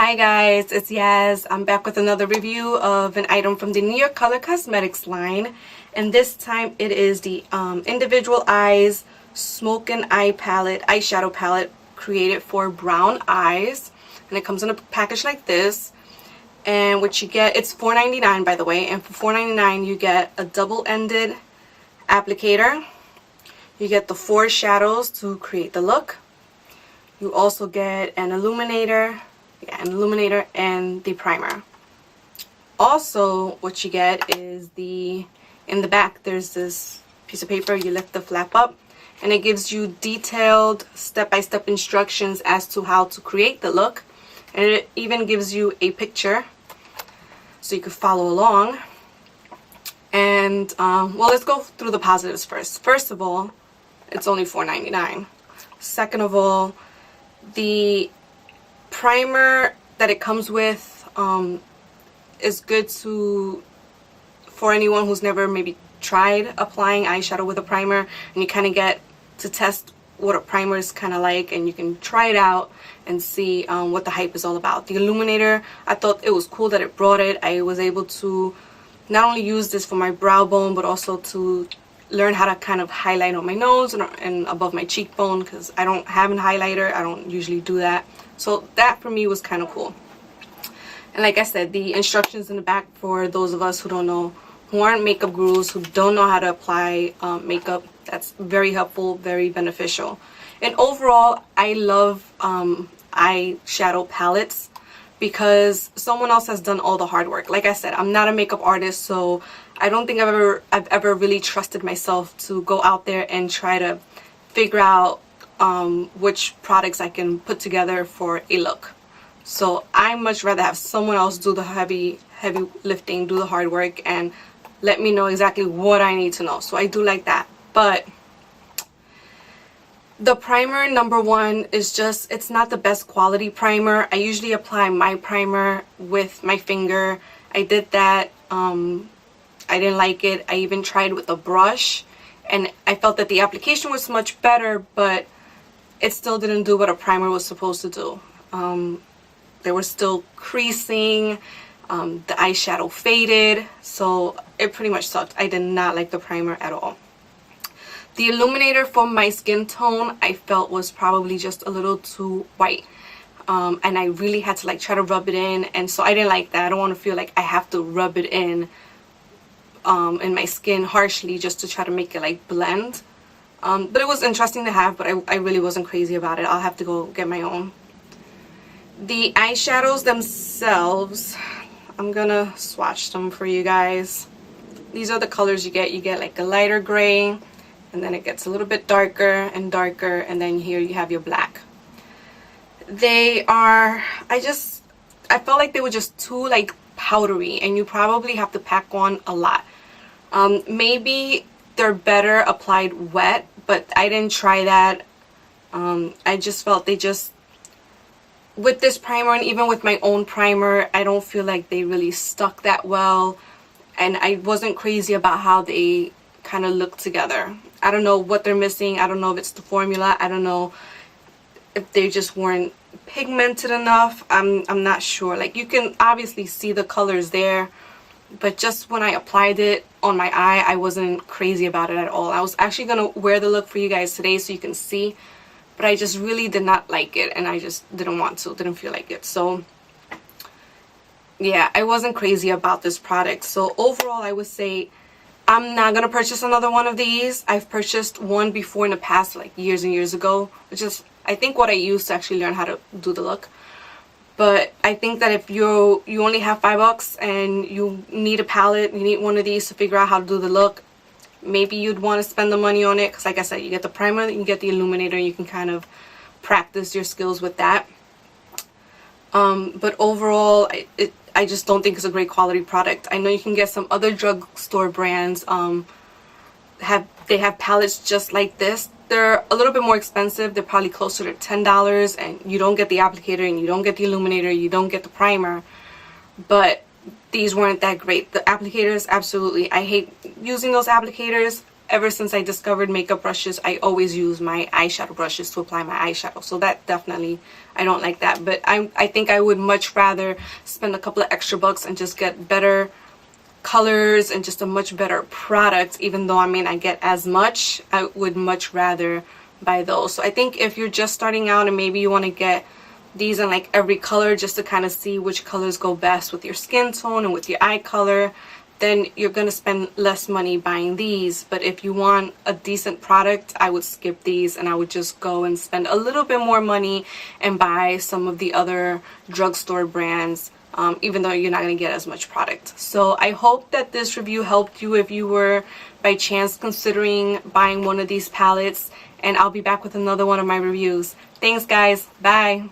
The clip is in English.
Hi guys, it's Yaz. I'm back with another review of an item from the New York Color Cosmetics line, and this time it is the Individual Eyes Smokin eyeshadow palette created for brown eyes, and it comes in a package like this. And what you get, it's $4.99 by the way, and for $4.99 you get a double-ended applicator. You get the 4 shadows to create the look. You also get an illuminator. And the primer. Also, what you get is in the back there's this piece of paper. You lift the flap up and it gives you detailed step-by-step instructions as to how to create the look, and it even gives you a picture so you can follow along. And well, let's go through the positives first. First of all, it's only $4.99. Second of all, the primer that it comes with is good for anyone who's never maybe tried applying eyeshadow with a primer, and you kind of get to test what a primer is kind of like, and you can try it out and see what the hype is all about. The illuminator, I thought it was cool that it brought it. I was able to not only use this for my brow bone, but also to learn how to kind of highlight on my nose and above my cheekbone, because I don't have a highlighter. I don't usually do that. So that for me was kind of cool. And like I said, the instructions in the back for those of us who don't know, who aren't makeup gurus, who don't know how to apply makeup, that's very helpful, very beneficial. And overall, I love eyeshadow palettes because someone else has done all the hard work. Like I said, I'm not a makeup artist, so I don't think I've ever really trusted myself to go out there and try to figure out which products I can put together for a look. So I much rather have someone else do the heavy lifting, do the hard work, and let me know exactly what I need to know. So I do like that. But the primer, number one, is just, it's not the best quality primer. I usually apply my primer with my finger. I did that. I didn't like it. I even tried with a brush, and I felt that the application was much better, but it still didn't do what a primer was supposed to do. There was still creasing, the eyeshadow faded, so it pretty much sucked. I did not like the primer at all. The illuminator for my skin tone I felt was probably just a little too white, and I really had to like try to rub it in, and so I didn't like that. I don't want to feel like I have to rub it in my skin harshly just to try to make it like blend. But it was interesting to have, but I really wasn't crazy about it. I'll have to go get my own. The eyeshadows themselves, I'm gonna swatch them for you guys. These are the colors you get. You get like a lighter gray, and then it gets a little bit darker and darker, and then here you have your black. They are, I felt like they were just too like powdery, and you probably have to pack on a lot. Maybe they're better applied wet, but I didn't try that. I just felt with this primer, and even with my own primer, I don't feel like they really stuck that well, and I wasn't crazy about how they kind of look together. I don't know what they're missing. I don't know if it's the formula. I don't know if they just weren't pigmented enough. I'm not sure. Like, you can obviously see the colors there, but just when I applied it on my eye, I wasn't crazy about it at all. I was actually gonna wear the look for you guys today so you can see, but I just really did not like it, and I just didn't want to, didn't feel like it. So yeah, I wasn't crazy about this product. So overall, I would say I'm not gonna purchase another one of these. I've purchased one before in the past, like years and years ago, which is I think what I used to actually learn how to do the look. But I think that if you only have $5 and you need a palette, you need one of these to figure out how to do the look, maybe you'd want to spend the money on it, because like I said, you get the primer, you get the illuminator, and you can kind of practice your skills with that. But overall, I just don't think it's a great quality product. I know you can get some other drugstore brands, they have palettes just like this. They're a little bit more expensive. They're probably closer to $10, and you don't get the applicator, and you don't get the illuminator, you don't get the primer. But these weren't that great. The applicators, absolutely. I hate using those applicators. ever since I discovered makeup brushes, I always use my eyeshadow brushes to apply my eyeshadow. So that definitely, I don't like that. But I think I would much rather spend a couple of extra bucks and just get better colors and just a much better product. Even though I may not get as much, I would much rather buy those. So I think if you're just starting out and maybe you want to get these in like every color just to kind of see which colors go best with your skin tone and with your eye color, then you're going to spend less money buying these. But if you want a decent product, I would skip these and I would just go and spend a little bit more money and buy some of the other drugstore brands, even though you're not going to get as much product. So I hope that this review helped you if you were by chance considering buying one of these palettes, and I'll be back with another one of my reviews. Thanks guys, bye.